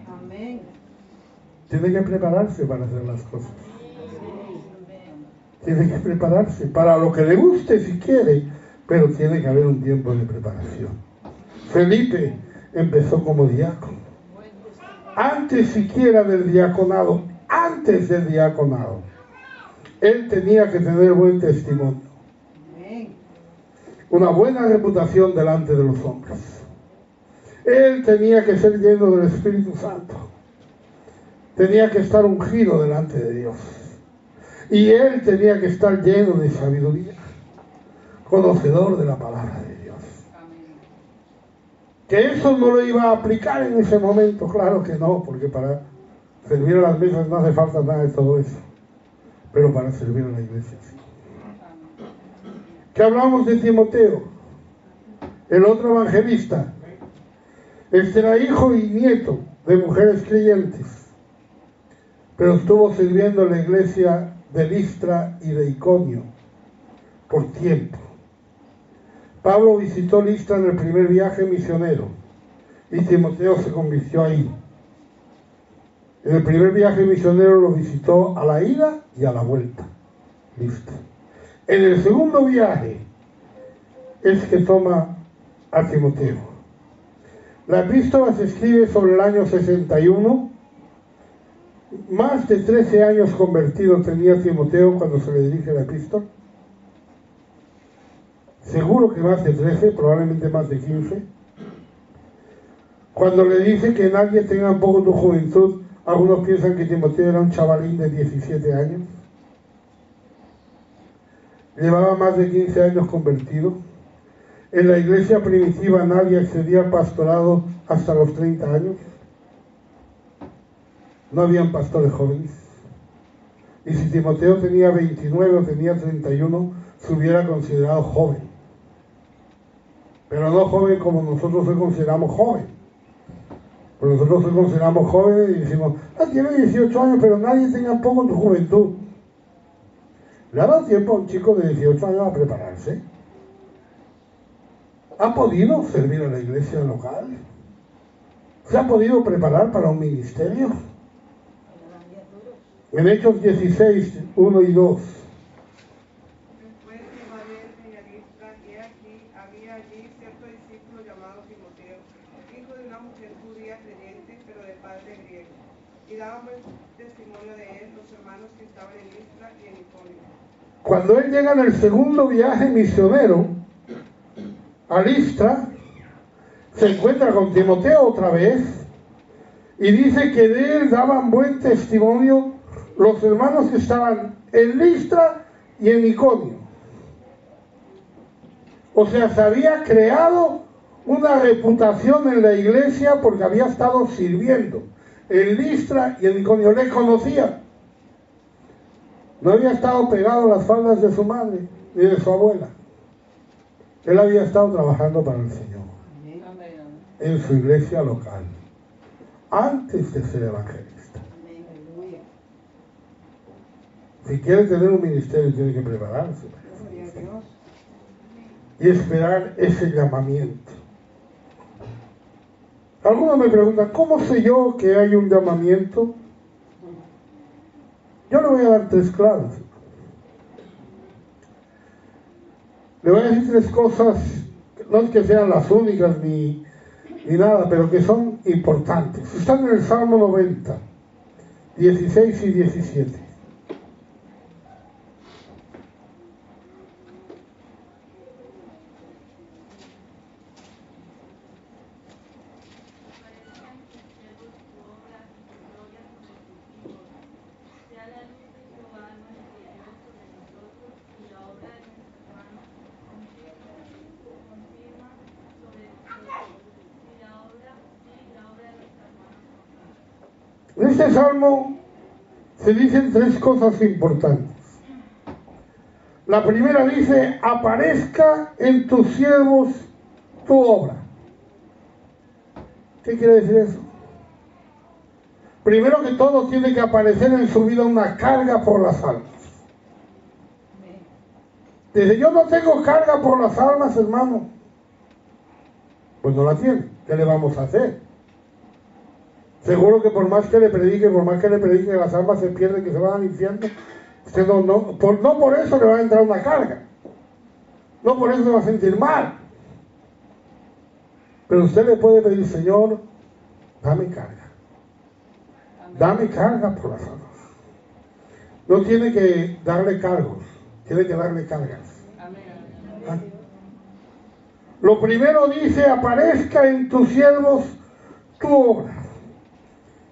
Amén. Tiene que prepararse para hacer las cosas. Tiene que prepararse para lo que le guste si quiere, pero tiene que haber un tiempo de preparación. Felipe empezó como diácono. Antes siquiera del diaconado, él tenía que tener buen testimonio. Una buena reputación delante de los hombres. Él tenía que ser lleno del Espíritu Santo. Tenía que estar ungido delante de Dios. Y él tenía que estar lleno de sabiduría, conocedor de la palabra de Dios. Que eso no lo iba a aplicar en ese momento, claro que no, porque para servir a las mesas no hace falta nada de todo eso. Pero para servir a la iglesia sí. ¿Qué hablamos de Timoteo? El otro evangelista. Este era hijo y nieto de mujeres creyentes, pero estuvo sirviendo en la iglesia de Listra y de Iconio por tiempo. Pablo visitó Listra en el primer viaje misionero y Timoteo se convirtió ahí. En el primer viaje misionero lo visitó a la ida y a la vuelta. Listra. En el segundo viaje es que toma a Timoteo. La epístola se escribe sobre el año 61. Más de 13 años convertido tenía Timoteo cuando se le dirige la epístola. Seguro que más de 13, probablemente más de 15. Cuando le dice que nadie tenga un poco tu juventud, algunos piensan que Timoteo era un chavalín de 17 años. Llevaba más de 15 años convertido. En la iglesia primitiva nadie accedía al pastorado hasta los 30 años. No habían pastores jóvenes. Y si Timoteo tenía 29 o tenía 31, se hubiera considerado joven. Pero no joven como nosotros hoy consideramos joven. Pues nosotros hoy consideramos jóvenes y decimos, tiene 18 años, pero nadie tenga poco en tu juventud. ¿Le ha dado tiempo a un chico de 18 años a prepararse? ¿Ha podido servir a la iglesia local? ¿Se ha podido preparar para un ministerio? En Hechos 16, 1 y 2. Después llegó a Derbe y a Listra, y aquí había allí cierto discípulo llamado Timoteo, hijo de una mujer judía creyente, pero de padre griego. Y daban buen testimonio de él los hermanos que estaban en Listra y en Iconio. Cuando él llega en el segundo viaje misionero, a Listra, se encuentra con Timoteo otra vez y dice que de él daban buen testimonio los hermanos que estaban en Listra y en Iconio. O sea, se había creado una reputación en la iglesia porque había estado sirviendo en Listra y en Iconio. Le conocía. No había estado pegado a las faldas de su madre ni de su abuela. Él había estado trabajando para el Señor en su iglesia local antes de ser evangelista. Si quiere tener un ministerio tiene que prepararse y esperar ese llamamiento. Algunos me preguntan, ¿cómo sé yo que hay un llamamiento? Yo le voy a dar 3 claves. Le voy a decir 3 cosas, no es que sean las únicas ni nada, pero que son importantes. Están en el Salmo 90, 16 y 17. En este salmo se dicen 3 cosas importantes. La primera dice, aparezca en tus siervos tu obra. ¿Qué quiere decir eso? Primero que todo tiene que aparecer en su vida una carga por las almas. Dice, yo no tengo carga por las almas, hermano. Pues no la tiene. ¿Qué le vamos a hacer? Seguro que por más que le predique, las almas se pierden, que se van al infierno. Usted no por eso le va a entrar una carga. No por eso se va a sentir mal. Pero usted le puede pedir, Señor, dame carga. Dame carga por las almas. No tiene que darle cargos, tiene que darle cargas. ¿Ah? Lo primero dice, aparezca en tus siervos tu obra.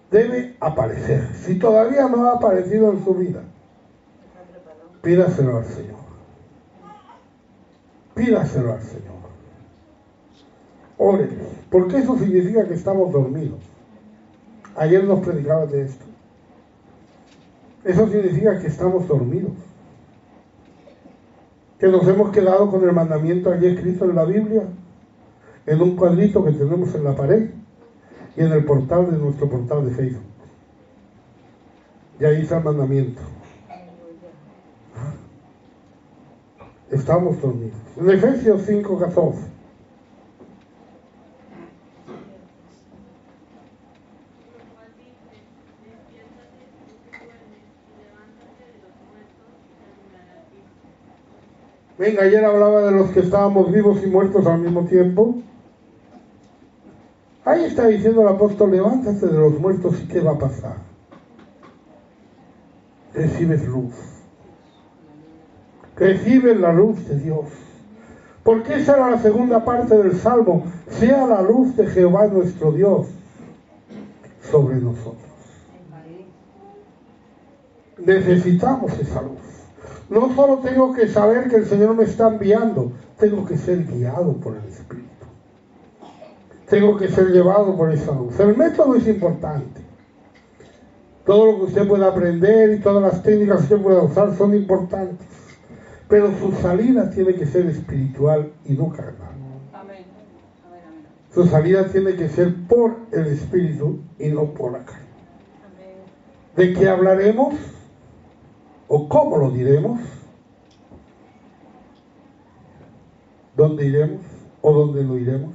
Debe aparecer. Si todavía no ha aparecido en su vida, pídaselo al Señor. Pídaselo al Señor. Ore, porque eso significa que estamos dormidos. Ayer nos predicaba de esto. Eso significa que estamos dormidos. Que nos hemos quedado con el mandamiento allí escrito en la Biblia, en un cuadrito que tenemos en la pared y en el portal de nuestro portal de Facebook. Y ahí está el mandamiento. Estamos dormidos. En Efesios 5:14. Venga, ayer hablaba de los que estábamos vivos y muertos al mismo tiempo. Ahí está diciendo el apóstol, levántate de los muertos y ¿qué va a pasar? Recibes luz. Recibes la luz de Dios. Porque esa era la segunda parte del Salmo. Sea la luz de Jehová nuestro Dios sobre nosotros. Necesitamos esa luz. No solo tengo que saber que el Señor me está enviando, tengo que ser guiado por el Espíritu. Tengo que ser llevado por esa luz. El método es importante. Todo lo que usted pueda aprender y todas las técnicas que usted pueda usar son importantes. Pero su salida tiene que ser espiritual y no carnal. Amén. Su salida tiene que ser por el Espíritu y no por la carne. ¿De qué hablaremos? ¿O cómo lo diremos? ¿Dónde iremos? ¿O dónde lo iremos?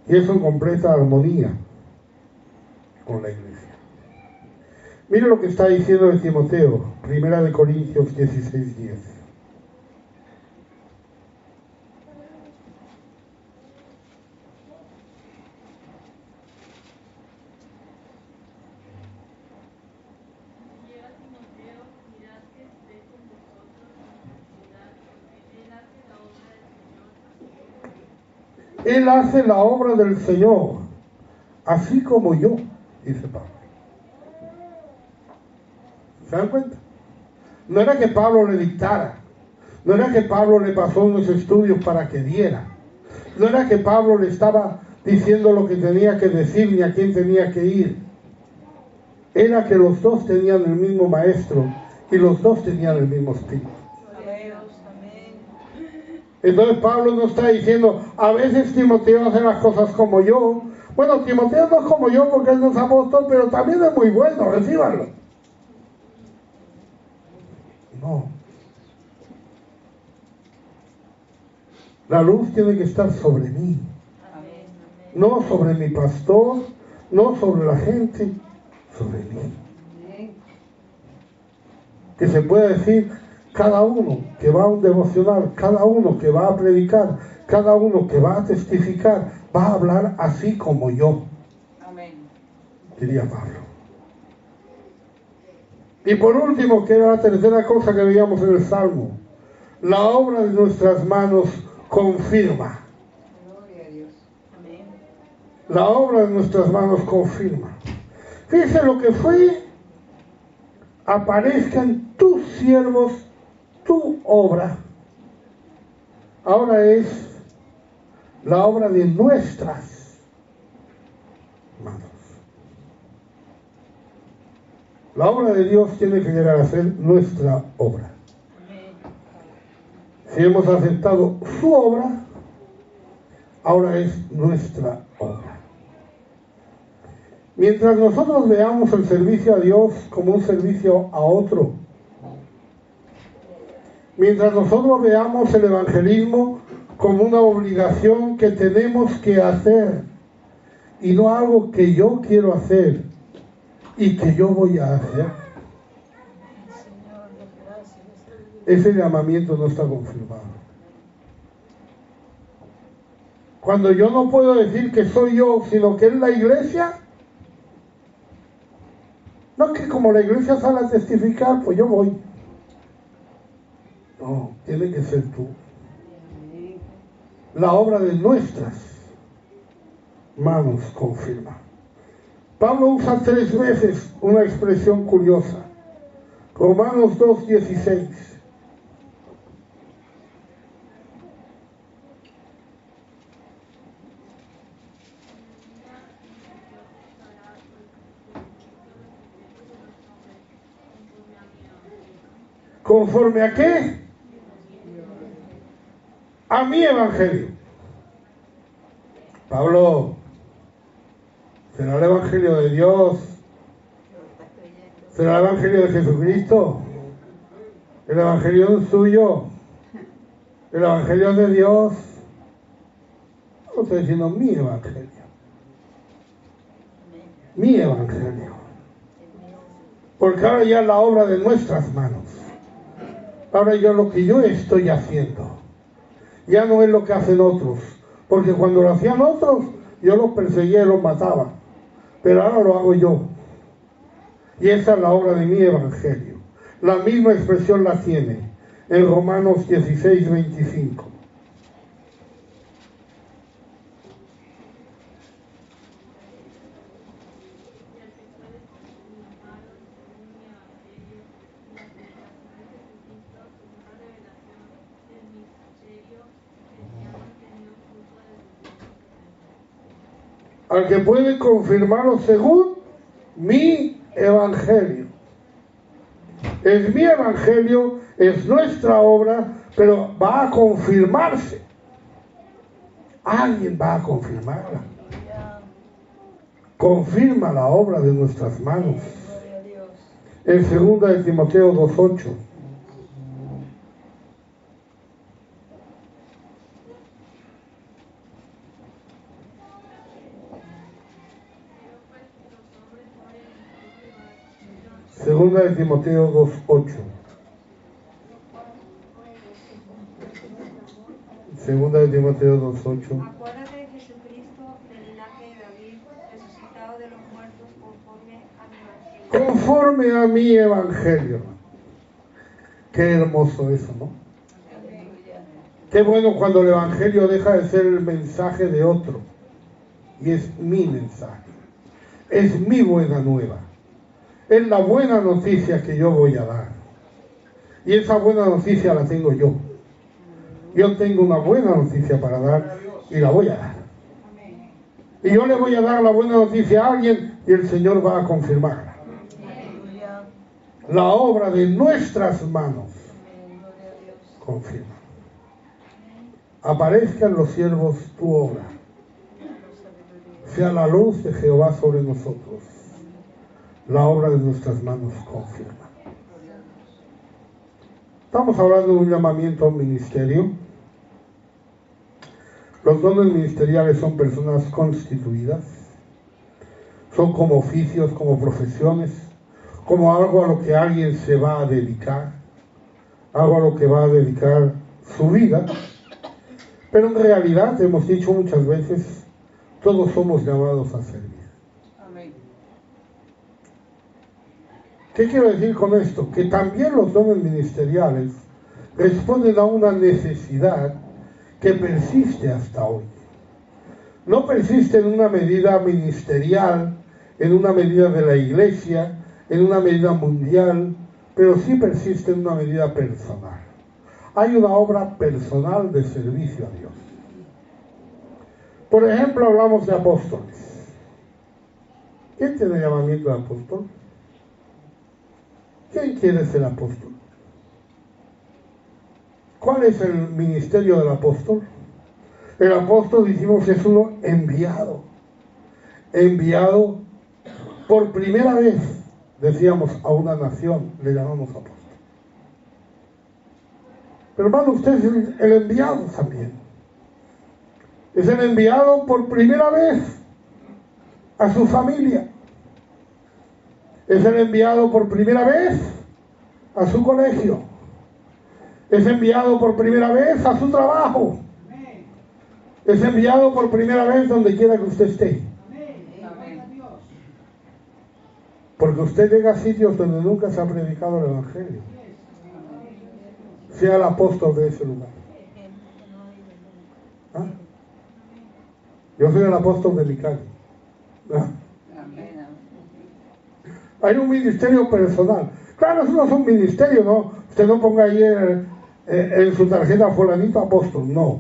Y eso en completa armonía con la iglesia. Mire lo que está diciendo el Timoteo, 1 Corintios 16:10. Él hace la obra del Señor, así como yo, dice Pablo. ¿Se dan cuenta? No era que Pablo le dictara, no era que Pablo le pasó unos estudios para que diera, no era que Pablo le estaba diciendo lo que tenía que decir ni a quién tenía que ir. Era que los dos tenían el mismo maestro y los dos tenían el mismo espíritu. Entonces Pablo no está diciendo, a veces Timoteo hace las cosas como yo. Bueno, Timoteo no es como yo porque él no es apóstol, pero también es muy bueno, recíbanlo. No. La luz tiene que estar sobre mí. No sobre mi pastor, no sobre la gente, sobre mí. Que se pueda decir, cada uno que va a un devocional, cada uno que va a predicar, cada uno que va a testificar, va a hablar así como yo. Amén. Diría Pablo. Y por último, que era la tercera cosa que veíamos en el Salmo, la obra de nuestras manos confirma. Gloria a Dios. Amén. La obra de nuestras manos confirma. Fíjense lo que fue, aparezca en tus siervos tu obra. Ahora es la obra de nuestras manos. La obra de Dios tiene que llegar a ser nuestra obra. Si hemos aceptado su obra, ahora es nuestra obra. Mientras nosotros veamos el servicio a Dios como un servicio a otro, mientras nosotros veamos el evangelismo como una obligación que tenemos que hacer y no algo que yo quiero hacer y que yo voy a hacer, ese llamamiento no está confirmado. Cuando yo no puedo decir que soy yo, sino que es la iglesia, no es que como la iglesia sale a testificar, pues yo voy. No, tiene que ser tú. La obra de nuestras manos confirma. Pablo usa 3 veces una expresión curiosa. Romanos 2:16. ¿Conforme a qué? A mi evangelio. Pablo, ¿será el evangelio de Dios? ¿Será el evangelio de Jesucristo? ¿El evangelio es suyo? ¿El evangelio de Dios? No estoy diciendo mi evangelio. Mi evangelio. Porque ahora ya es la obra de nuestras manos. Ahora ya lo que yo estoy haciendo ya no es lo que hacen otros, porque cuando lo hacían otros yo los perseguía y los mataba, pero ahora lo hago yo, y esa es la obra de mi evangelio. La misma expresión la tiene en Romanos 16:25. Al que puede confirmarlo según mi evangelio. Es mi evangelio, es nuestra obra, pero va a confirmarse. Alguien va a confirmarla. Confirma la obra de nuestras manos. En 2 de Timoteo 2:8. Segunda de Timoteo 2:8. Segunda de Timoteo 2:8. Acuérdate de Jesucristo, del linaje de David, resucitado de los muertos conforme a mi evangelio. Conforme a mi evangelio. Qué hermoso eso, ¿no? Qué bueno cuando el Evangelio deja de ser el mensaje de otro y es mi mensaje. Es mi buena nueva. Es la buena noticia que yo voy a dar. Y esa buena noticia la tengo yo. Yo tengo una buena noticia para dar y la voy a dar. Y yo le voy a dar la buena noticia a alguien y el Señor va a confirmarla. La obra de nuestras manos confirma. Aparezca en los siervos tu obra. Sea la luz de Jehová sobre nosotros. La obra de nuestras manos confirma. Estamos hablando de un llamamiento a un ministerio. Los dones ministeriales son personas constituidas. Son como oficios, como profesiones, como algo a lo que alguien se va a dedicar, algo a lo que va a dedicar su vida. Pero en realidad, hemos dicho muchas veces, todos somos llamados a servir. Amén. ¿Qué quiero decir con esto? Que también los dones ministeriales responden a una necesidad que persiste hasta hoy. No persiste en una medida ministerial, en una medida de la iglesia, en una medida mundial, pero sí persiste en una medida personal. Hay una obra personal de servicio a Dios. Por ejemplo, hablamos de apóstoles. ¿Quién tiene llamamiento de apóstol? ¿Quién quiere ser apóstol? ¿Cuál es el ministerio del apóstol? El apóstol, dijimos, es uno enviado. Enviado por primera vez, decíamos, a una nación, le llamamos apóstol. Pero hermano, usted es el enviado también. Es el enviado por primera vez a su familia. Es el enviado por primera vez a su colegio. Es enviado por primera vez a su trabajo. Es enviado por primera vez donde quiera que usted esté. Porque usted llega a sitios donde nunca se ha predicado el Evangelio. Sea el apóstol de ese lugar. ¿Ah? Yo soy el apóstol de mi calle. ¿Ah? Hay un ministerio personal. Claro, eso no es un ministerio, ¿no? Usted no ponga ahí en su tarjeta fulanito apóstol, no.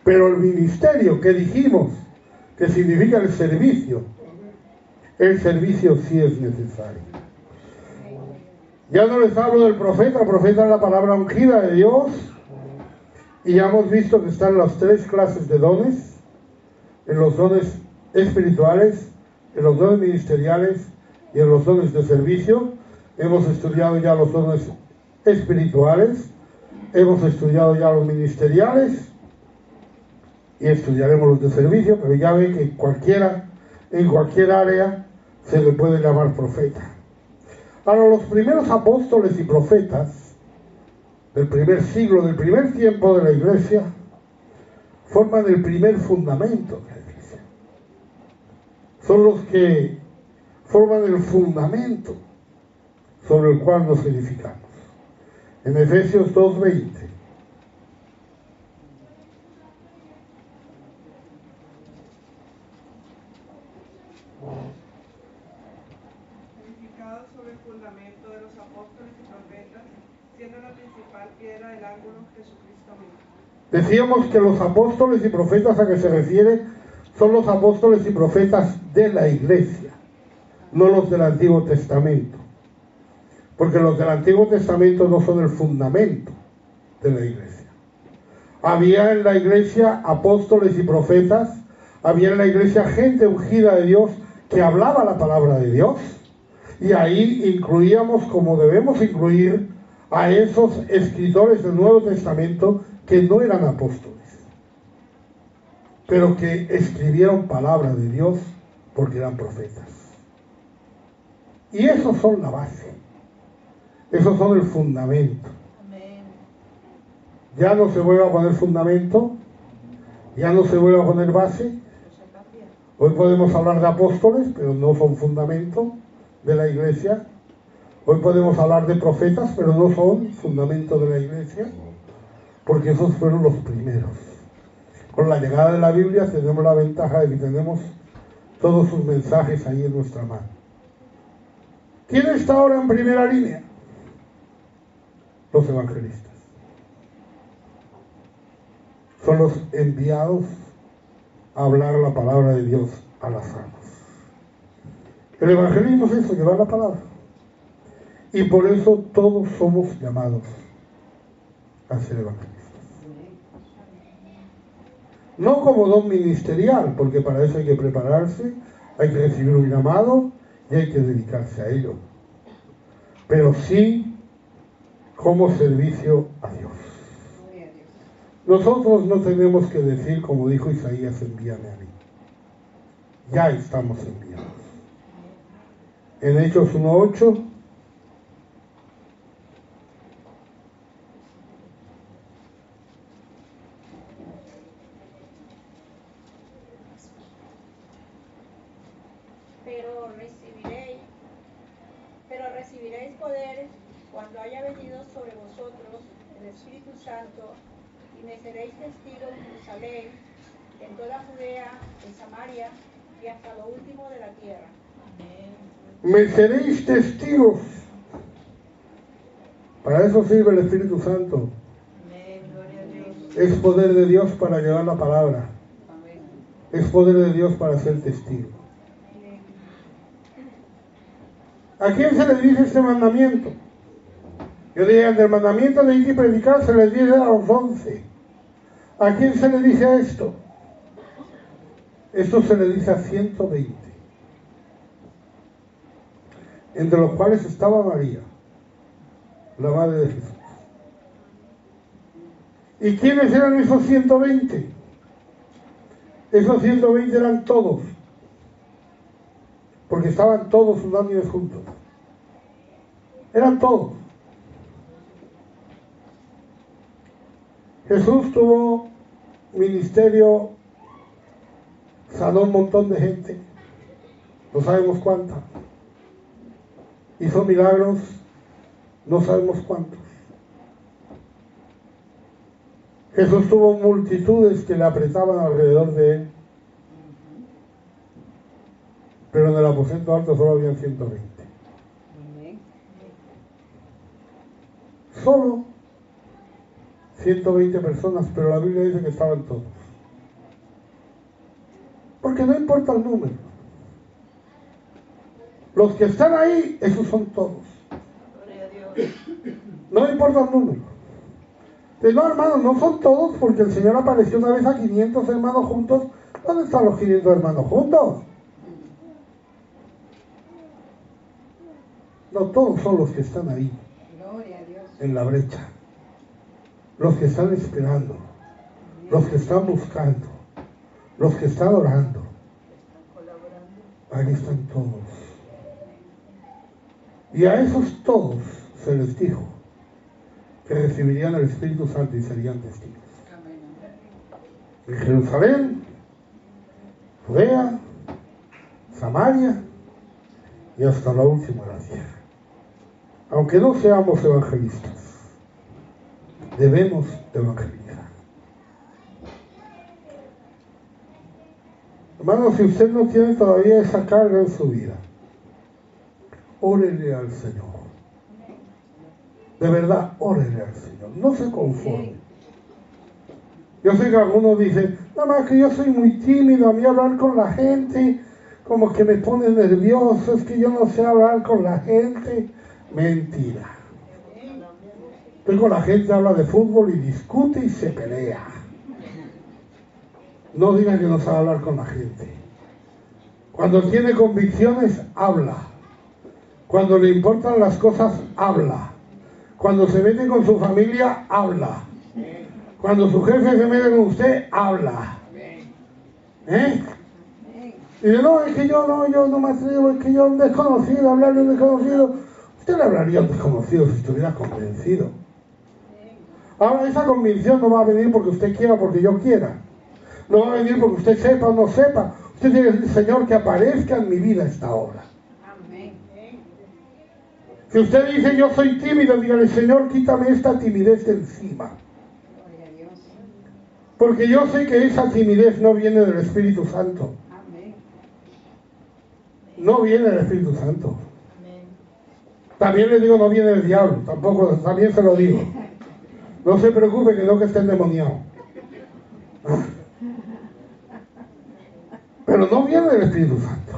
Pero el ministerio que dijimos que significa el servicio sí es necesario. Ya no les hablo del profeta. El profeta es la palabra ungida de Dios, y ya hemos visto que están las tres clases de dones: en los dones espirituales, en los dones ministeriales y en los dones de servicio. Hemos estudiado ya los dones espirituales, hemos estudiado ya los ministeriales y estudiaremos los de servicio, pero ya ve que en cualquier área se le puede llamar profeta. Ahora, los primeros apóstoles y profetas del primer siglo, del primer tiempo de la iglesia, forman el primer fundamento de la iglesia. Son los que forman el fundamento sobre el cual nos edificamos. En Efesios 2:20. Edificados sobre el fundamento de los apóstoles y profetas, siendo la principal piedra del ángulo Jesucristo mismo. Decíamos que los apóstoles y profetas a que se refiere son los apóstoles y profetas de la iglesia, no los del Antiguo Testamento. Porque los del Antiguo Testamento no son el fundamento de la iglesia. Había en la iglesia apóstoles y profetas, había en la iglesia gente ungida de Dios que hablaba la palabra de Dios, y ahí incluíamos, como debemos incluir, a esos escritores del Nuevo Testamento que no eran apóstoles, pero que escribieron palabra de Dios porque eran profetas. Y esos son la base. Esos son el fundamento. Ya no se vuelve a poner fundamento, ya no se vuelve a poner base. Hoy podemos hablar de apóstoles, pero no son fundamento de la iglesia. Hoy podemos hablar de profetas, pero no son fundamento de la iglesia, porque esos fueron los primeros. Con la llegada de la Biblia tenemos la ventaja de que tenemos todos sus mensajes ahí en nuestra mano. ¿Quién está ahora en primera línea? Los evangelistas. Son los enviados a hablar la palabra de Dios a las almas. El evangelismo es eso, llevar la palabra. Y por eso todos somos llamados a ser evangelistas. No como don ministerial, porque para eso hay que prepararse, hay que recibir un llamado y hay que dedicarse a ello. Pero sí como servicio a Dios. Nosotros no tenemos que decir, como dijo Isaías, envíame a mí. Ya estamos enviados. En Hechos 1:8 pero recibiréis poder cuando haya venido sobre vosotros el Espíritu Santo, y me seréis testigos en Jerusalén, en toda Judea, en Samaria y hasta lo último de la tierra. Me seréis testigos. Para eso sirve el Espíritu Santo. Es poder de Dios para llevar la palabra. Es poder de Dios para ser testigo. ¿A quién se le dice este mandamiento? Yo diría que el mandamiento de ir y predicar se les dice a los 11. ¿A quién se le dice esto? Esto se le dice a 120. Entre los cuales estaba María, la madre de Jesús. ¿Y quiénes eran esos 120? Esos 120 eran todos, porque estaban todos unánimes juntos. Eran todos. Jesús tuvo ministerio, sanó un montón de gente, no sabemos cuánta. Hizo milagros, no sabemos cuántos. Jesús tuvo multitudes que le apretaban alrededor de él, pero en el aposento alto solo habían 120. Solo 120 personas, pero la Biblia dice que estaban todos. Porque no importa el número. Los que están ahí, esos son todos. No importa el número. No, hermanos, no son todos, porque el Señor apareció una vez a 500 hermanos juntos. ¿Dónde están los 500 hermanos juntos? No, todos son los que están ahí, en la brecha. Los que están esperando, los que están buscando, los que están orando. Ahí están todos. Y a esos todos se les dijo que recibirían el Espíritu Santo y serían testigos. En Jerusalén, Judea, Samaria y hasta la última de la tierra. Aunque no seamos evangelistas, debemos evangelizar. Hermano, si usted no tiene todavía esa carga en su vida, órele al Señor. De verdad, órele al Señor. No se conforme. Yo sé que algunos dicen, nada más que yo soy muy tímido, a mí hablar con la gente como que me pone nervioso, es que yo no sé hablar con la gente. Mentira. Usted con la gente habla de fútbol y discute y se pelea. No diga que no sabe hablar con la gente. Cuando tiene convicciones, habla. Cuando le importan las cosas, habla. Cuando se mete con su familia, habla. Cuando su jefe se mete con usted, habla. Y dice, no, es que yo no me atrevo, es que yo un desconocido, hablarle a un desconocido. Usted le hablaría a un desconocido si estuviera convencido. Ahora, esa convicción no va a venir porque usted quiera o porque yo quiera. No va a venir porque usted sepa o no sepa. Usted tiene que decir, Señor, que aparezca en mi vida esta hora. Si usted dice yo soy tímido, dígale, Señor, quítame esta timidez de encima. Porque yo sé que esa timidez no viene del Espíritu Santo. No viene del Espíritu Santo. También le digo, no viene del diablo. Tampoco, también se lo digo. No se preocupe que no que esté endemoniado. Pero no viene del Espíritu Santo.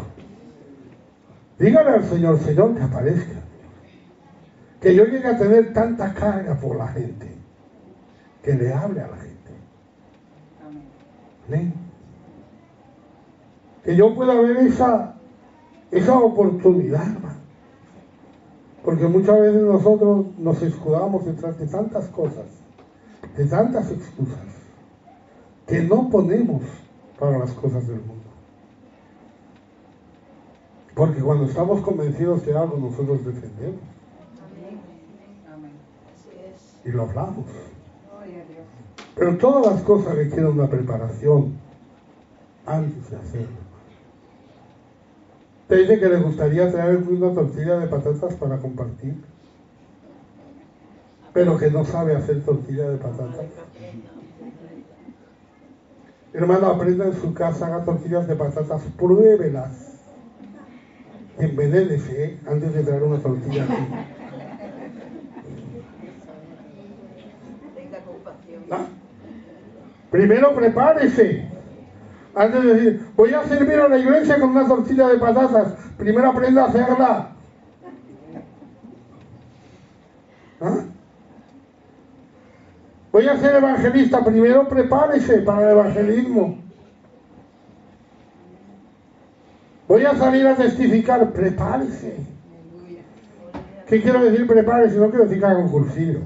Dígale al Señor, Señor, que aparezca. Que yo llegue a tener tanta carga por la gente. Que le hable a la gente. Amén. Que yo pueda ver esa oportunidad, hermano. Porque muchas veces nosotros nos escudamos detrás de tantas cosas, de tantas excusas, que no ponemos para las cosas del mundo. Porque cuando estamos convencidos de algo, nosotros defendemos. Y lo hablamos. Pero todas las cosas requieren una preparación antes de hacerlo. Te dice que le gustaría traer una tortilla de patatas para compartir, pero que no sabe hacer tortilla de patatas. Hermano, aprenda en su casa, haga tortillas de patatas, pruébelas. Envenénese antes de traer una tortilla aquí. ¿Ah? Primero prepárese. Antes de decir, voy a servir a la iglesia con una tortilla de patatas, primero aprenda a hacerla. ¿Ah? Voy a ser evangelista, primero prepárese para el evangelismo. Voy a salir a testificar, prepárese. ¿Qué quiero decir prepárese? No quiero decir que haga un cursillo.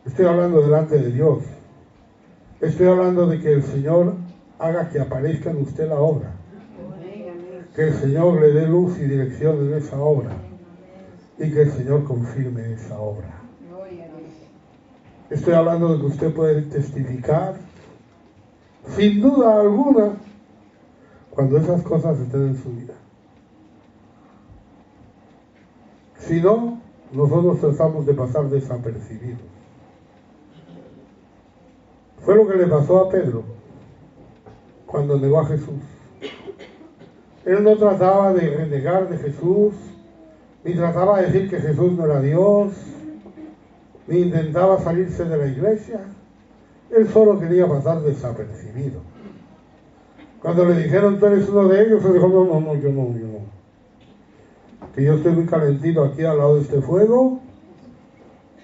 Estoy hablando delante de Dios. Estoy hablando de que el Señor haga que aparezca en usted la obra. Que el Señor le dé luz y dirección en esa obra. Y que el Señor confirme esa obra. Estoy hablando de que usted puede testificar, sin duda alguna, cuando esas cosas estén en su vida. Si no, nosotros tratamos de pasar desapercibidos. Fue lo que le pasó a Pedro cuando negó a Jesús. Él no trataba de renegar de Jesús, ni trataba de decir que Jesús no era Dios, ni intentaba salirse de la iglesia. Él solo quería pasar desapercibido. Cuando le dijeron, tú eres uno de ellos, él dijo, no, yo no. Que yo estoy muy calentito aquí al lado de este fuego,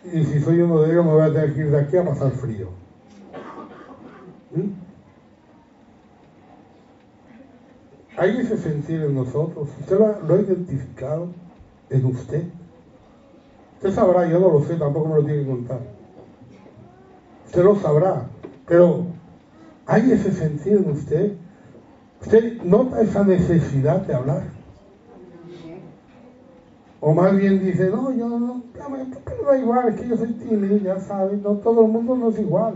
y si soy uno de ellos me voy a tener que ir de aquí a pasar frío. Hay ese sentir en nosotros. ¿Usted lo ha identificado en usted? Usted sabrá, yo no lo sé, tampoco me lo tiene que contar. Usted lo sabrá, pero hay ese sentir en usted. Usted nota esa necesidad de hablar. O más bien dice, no, yo no, pero da igual, es que yo soy tímido, ya sabes, no todo el mundo no es igual.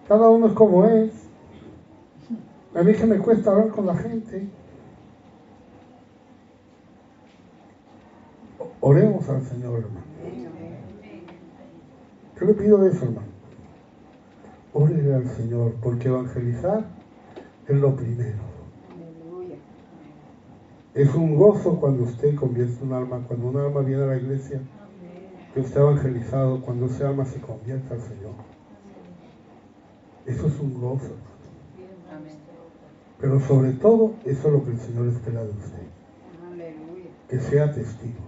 Cada uno es como es. A mí que me cuesta hablar con la gente. Oremos al Señor, hermano. Yo le pido eso, hermano. Órele al Señor, porque evangelizar es lo primero. Es un gozo cuando usted convierte un alma, cuando un alma viene a la iglesia, que usted ha evangelizado, cuando ese alma se convierte al Señor. Eso es un gozo. Pero sobre todo, eso es lo que el Señor espera de usted. Que sea testigo.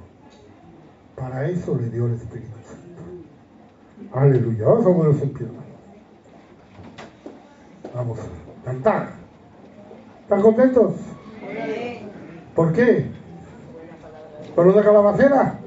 Para eso le dio el Espíritu Santo. Aleluya. Vamos a ponernos en pie, hermano. Vamos a cantar. ¿Están contentos? ¿Por qué? ¿Por una calabacera?